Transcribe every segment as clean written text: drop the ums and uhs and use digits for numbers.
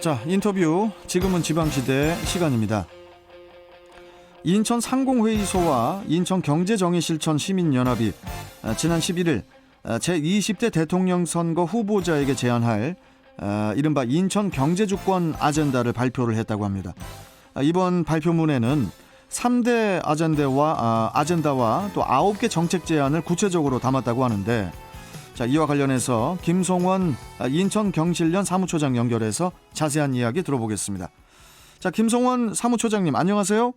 자, 인터뷰 지금은 지방시대 시간입니다. 인천 상공회의소와 인천경제정의실천 시민연합이 지난 11일 제20대 대통령 선거 후보자에게 제안할 이른바 인천 경제주권 아젠다를 발표를 했다고 합니다. 이번 발표문에는 3대 아젠다와 또 9개 정책 제안을 구체적으로 담았다고 하는데, 자, 이와 관련해서 김송원 인천경실련 사무처장 연결해서 자세한 이야기 들어보겠습니다. 자, 김송원 사무처장님 안녕하세요.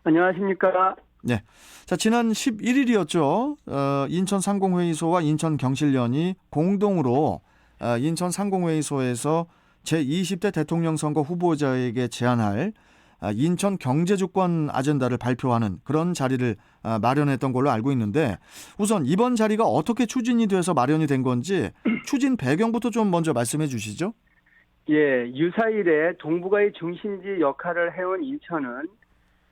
안녕하십니까. 네. 자, 지난 11일이었죠. 인천 상공회의소와 인천경실련이 공동으로 인천 상공회의소에서 제20대 대통령 선거 후보자에게 제안할 인천 경제주권 아젠다를 발표하는 그런 자리를 마련했던 걸로 알고 있는데, 우선 이번 자리가 어떻게 추진이 돼서 마련이 된 건지 추진 배경부터 좀 먼저 말씀해 주시죠. 예, 유사일에 동북아의 중심지 역할을 해온 인천은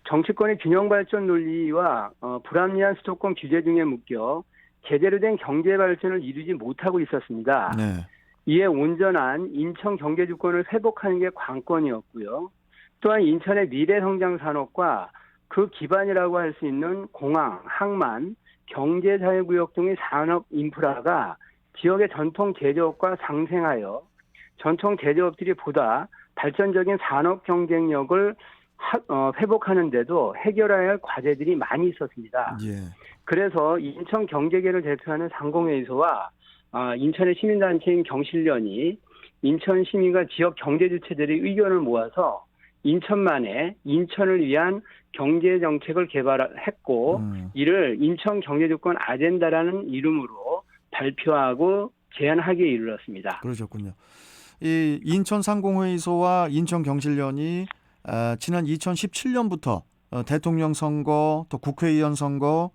정치권의 균형 발전 논리와 불합리한 수도권 규제 등에 묶여 제대로 된 경제 발전을 이루지 못하고 있었습니다. 네. 이에 온전한 인천 경제주권을 회복하는 게 관건이었고요. 또한 인천의 미래 성장 산업과 그 기반이라고 할 수 있는 공항, 항만, 경제자유구역 등의 산업 인프라가 지역의 전통 제조업과 상생하여 전통 제조업들이 보다 발전적인 산업 경쟁력을 회복하는 데도 해결해야 할 과제들이 많이 있었습니다. 예. 그래서 인천 경제계를 대표하는 상공회의소와 인천의 시민단체인 경실련이 인천 시민과 지역 경제 주체들의 의견을 모아서 인천만의 인천을 위한 경제 정책을 개발했고 이를 인천 경제주권 아젠다라는 이름으로 발표하고 제안하기에 이르렀습니다. 그러셨군요. 이 인천 상공회의소와 인천 경실련이 지난 2017년부터 대통령 선거, 또 국회의원 선거,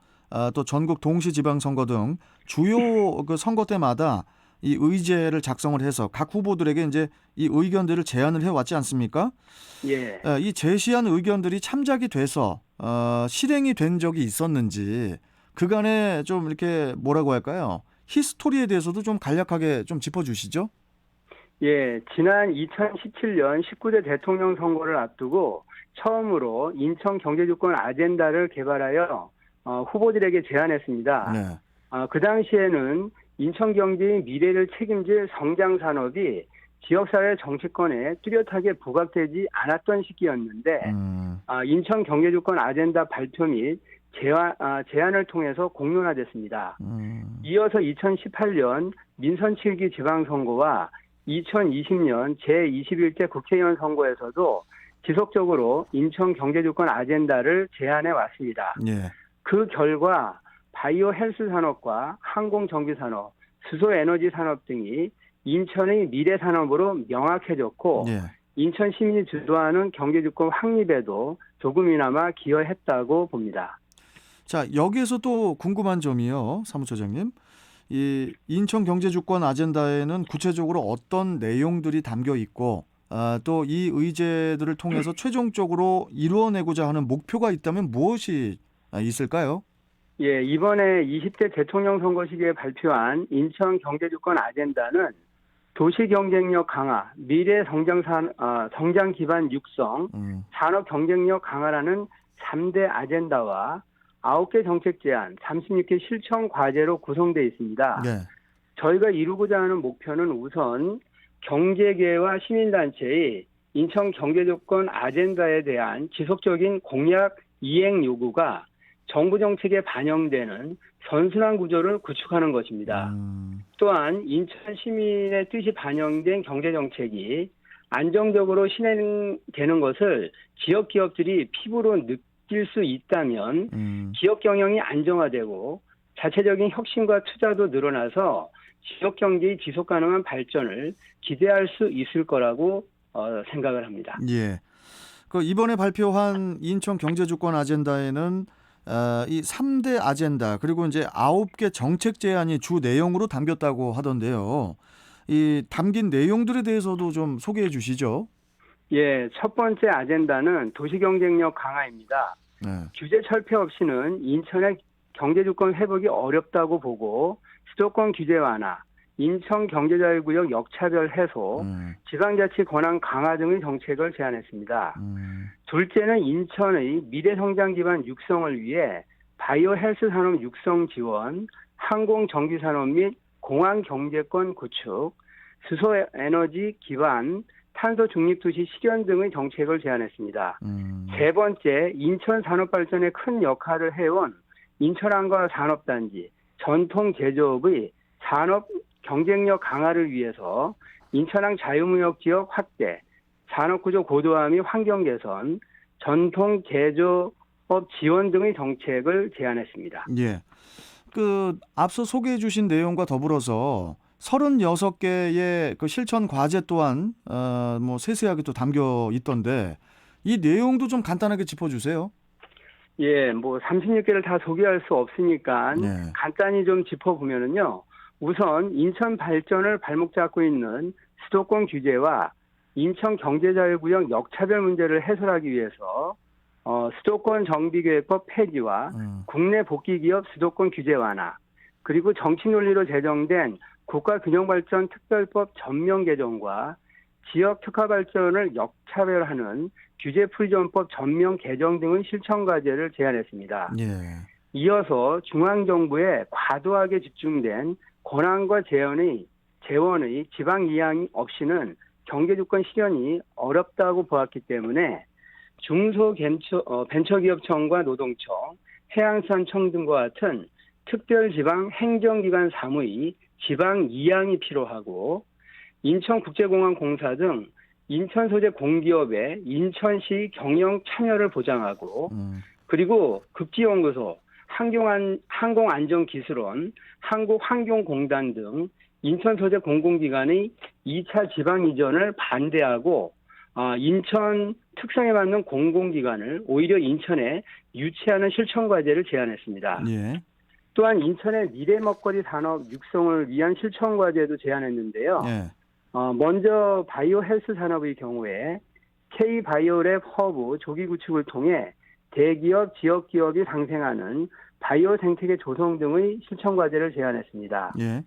또 전국 동시지방선거 등 주요 그 선거 때마다 이 의제를 작성을 해서 각 후보들에게 이제 이 의견들을 제안을 해왔지 않습니까? 예. 이 제시한 의견들이 참작이 돼서 실행이 된 적이 있었는지 그간에 좀 이렇게 뭐라고 할까요? 히스토리에 대해서도 좀 간략하게 좀 짚어주시죠. 예, 지난 2017년 19대 대통령 선거를 앞두고 처음으로 인천 경제주권 아젠다를 개발하여 후보들에게 제안했습니다. 네. 그 당시에는 인천 경제의 미래를 책임질 성장 산업이 지역사회 정치권에 뚜렷하게 부각되지 않았던 시기였는데 인천 경제주권 아젠다 발표 및 제안을 통해서 공론화됐습니다. 이어서 2018년 민선 7기 지방선거와 2020년 제21대 국회의원 선거에서도 지속적으로 인천 경제주권 아젠다를 제안해 왔습니다. 예. 그 결과 바이오 헬스 산업과 항공 전기 산업, 수소 에너지 산업 등이 인천의 미래 산업으로 명확해졌고 예. 인천 시민이 주도하는 경제주권 확립에도 조금이나마 기여했다고 봅니다. 자, 여기에서 또 궁금한 점이요, 사무처장님. 이 인천 경제주권 아젠다에는 구체적으로 어떤 내용들이 담겨 있고 또 이 의제들을 통해서 최종적으로 이루어내고자 하는 목표가 있다면 무엇이 있을까요? 예, 이번에 20대 대통령 선거 시기에 발표한 인천 경제주권 아젠다는 도시 경쟁력 강화, 미래 성장 기반 육성, 산업 경쟁력 강화라는 3대 아젠다와 9개 정책 제안, 36개 실천 과제로 구성되어 있습니다. 네. 저희가 이루고자 하는 목표는 우선 경제계와 시민단체의 인천 경제주권 아젠다에 대한 지속적인 공약 이행 요구가 정부 정책에 반영되는 선순환 구조를 구축하는 것입니다. 또한 인천 시민의 뜻이 반영된 경제정책이 안정적으로 실행되는 것을 지역 기업들이 피부로 느낄 수 있다면 기업 경영이 안정화되고 자체적인 혁신과 투자도 늘어나서 지역 경제의 지속 가능한 발전을 기대할 수 있을 거라고 생각을 합니다. 예. 그 이번에 발표한 인천 경제주권 아젠다에는 이 3대 아젠다 그리고 이제 9개 정책 제안이 주 내용으로 담겼다고 하던데요. 이 담긴 내용들에 대해서도 좀 소개해 주시죠. 예, 첫 번째 아젠다는 도시 경쟁력 강화입니다. 네. 규제 철폐 없이는 인천의 경제주권 회복이 어렵다고 보고 수도권 규제 완화, 인천경제자유구역 역차별 해소, 음, 지방자치 권한 강화 등의 정책을 제안했습니다. 둘째는 인천의 미래성장 기반 육성을 위해 바이오 헬스 산업 육성 지원, 항공정비산업 및 공항경제권 구축, 수소에너지 기반 탄소 중립도시 실현 등의 정책을 제안했습니다. 세 번째, 인천 산업발전에 큰 역할을 해온 인천항과 산업단지, 전통 제조업의 산업 경쟁력 강화를 위해서 인천항 자유무역 지역 확대, 산업구조 고도화 및 환경 개선, 전통 제조업 지원 등의 정책을 제안했습니다. 예. 그 앞서 소개해 주신 내용과 더불어서 36개의 그 실천 과제 또한 뭐 세세하게 또 담겨 있던데 이 내용도 좀 간단하게 짚어 주세요. 예, 뭐 36개를 다 소개할 수 없으니까 네. 간단히 좀 짚어보면은요. 우선 인천 발전을 발목 잡고 있는 수도권 규제와 인천 경제자유구역 역차별 문제를 해소하기 위해서 수도권 정비계획법 폐지와 국내 복귀기업 수도권 규제 완화, 그리고 정치 논리로 제정된 국가균형발전 특별법 전면 개정과 지역 특화 발전을 역차별하는 규제풀이전법 전면 개정 등의 실천 과제를 제안했습니다. 예. 이어서 중앙정부에 과도하게 집중된 권한과 재원의 지방 이양 없이는 경제주권 실현이 어렵다고 보았기 때문에 중소벤처기업청과 노동청, 해양수산청 등과 같은 특별지방 행정기관 사무의 지방 이양이 필요하고 인천국제공항공사 등 인천 소재 공기업의 인천시 경영 참여를 보장하고 그리고 극지연구소, 항공안전기술원, 한국환경공단 등 인천 소재 공공기관의 2차 지방 이전을 반대하고 인천 특성에 맞는 공공기관을 오히려 인천에 유치하는 실천 과제를 제안했습니다. 예. 또한 인천의 미래 먹거리 산업 육성을 위한 실천 과제도 제안했는데요. 예. 먼저 바이오 헬스 산업의 경우에 K-바이오랩 허브 조기 구축을 통해 대기업, 지역기업이 상생하는 바이오 생태계 조성 등의 실천 과제를 제안했습니다. 예.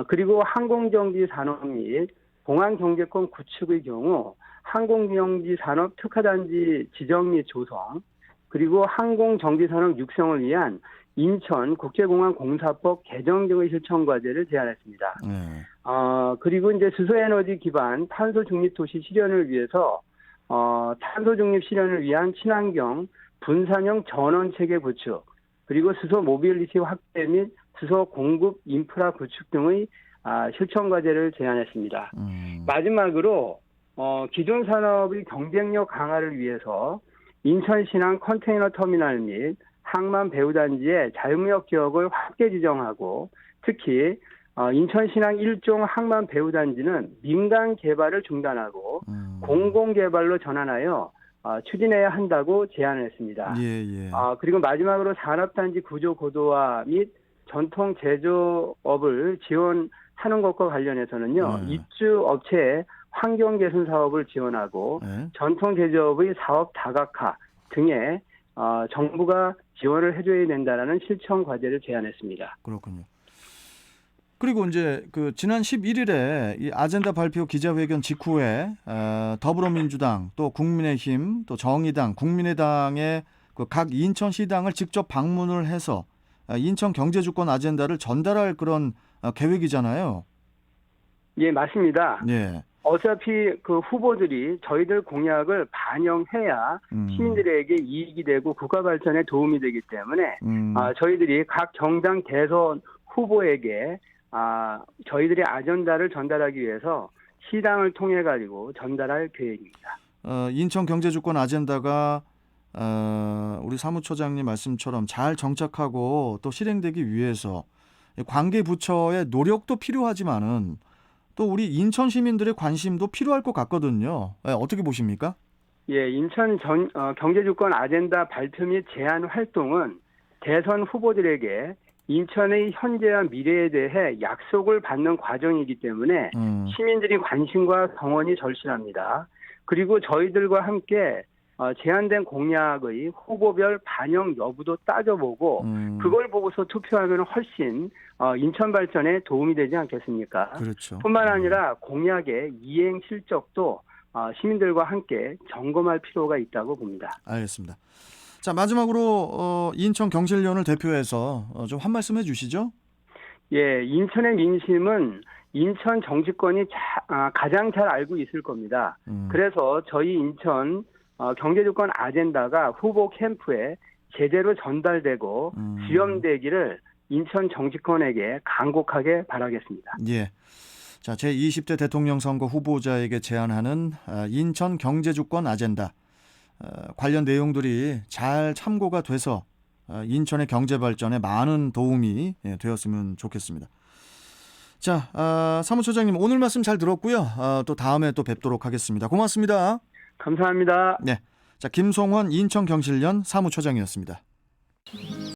그리고 항공정비 산업 및 공항경제권 구축의 경우 항공정비 산업 특화단지 지정 및 조성, 그리고 항공정비산업 육성을 위한 인천국제공항공사법 개정 등의 실천 과제를 제안했습니다. 그리고 이제 수소에너지 기반 탄소 중립 도시 실현을 위해서 탄소 중립 실현을 위한 친환경 분산형 전원 체계 구축, 그리고 수소 모빌리티 확대 및 수소 공급 인프라 구축 등의 실천 과제를 제안했습니다. 마지막으로 기존 산업의 경쟁력 강화를 위해서 인천신항 컨테이너 터미널 및 항만 배후단지의 자유무역 지역을 확대 지정하고 특히 인천신항 1종 항만 배후단지는 민간 개발을 중단하고 공공개발로 전환하여 추진해야 한다고 제안했습니다. 예. 그리고 마지막으로 산업단지 구조 고도화 및 전통 제조업을 지원하는 것과 관련해서는요. 입주 업체의 환경 개선 사업을 지원하고 전통 제조업의 사업 다각화 등에 정부가 지원을 해줘야 된다라는 실천 과제를 제안했습니다. 그렇군요. 그리고 이제 그 지난 11일에 이 아젠다 발표 기자회견 직후에 더불어민주당 또 국민의힘 또 정의당 국민의당의 그 각 인천시당을 직접 방문을 해서 인천 경제주권 아젠다를 전달할 그런 계획이잖아요. 예, 맞습니다. 예. 어차피 그 후보들이 저희들 공약을 반영해야 시민들에게 이익이 되고 국가 발전에 도움이 되기 때문에 저희들이 각 정당 대선 후보에게 저희들의 아젠다를 전달하기 위해서 시당을 통해 가지고 전달할 계획입니다. 인천 경제주권 아젠다가 우리 사무처장님 말씀처럼 잘 정착하고 또 실행되기 위해서 관계 부처의 노력도 필요하지만은 또 우리 인천 시민들의 관심도 필요할 것 같거든요. 어떻게 보십니까? 예, 인천 경제주권 아젠다 발표 및 제안 활동은 대선 후보들에게 인천의 현재와 미래에 대해 약속을 받는 과정이기 때문에 시민들이 관심과 성원이 절실합니다. 그리고 저희들과 함께 제안된 공약의 후보별 반영 여부도 따져보고 그걸 보고서 투표하면 훨씬 인천 발전에 도움이 되지 않겠습니까? 그렇죠. 뿐만 아니라 공약의 이행 실적도 시민들과 함께 점검할 필요가 있다고 봅니다. 알겠습니다. 자, 마지막으로 인천 경실련을 대표해서 좀 한 말씀 해주시죠. 예, 인천의 민심은 인천 정치권이 가장 잘 알고 있을 겁니다. 그래서 저희 인천 경제주권 아젠다가 후보 캠프에 제대로 전달되고 수렴되기를 인천 정치권에게 간곡하게 바라겠습니다. 예. 자, 제20대 대통령 선거 후보자에게 제안하는 인천 경제주권 아젠다. 관련 내용들이 잘 참고가 돼서 인천의 경제 발전에 많은 도움이 되었으면 좋겠습니다. 자, 사무처장님 오늘 말씀 잘 들었고요. 또 다음에 또 뵙도록 하겠습니다. 고맙습니다. 감사합니다. 네, 자 김송환 인천 경실련 사무처장이었습니다.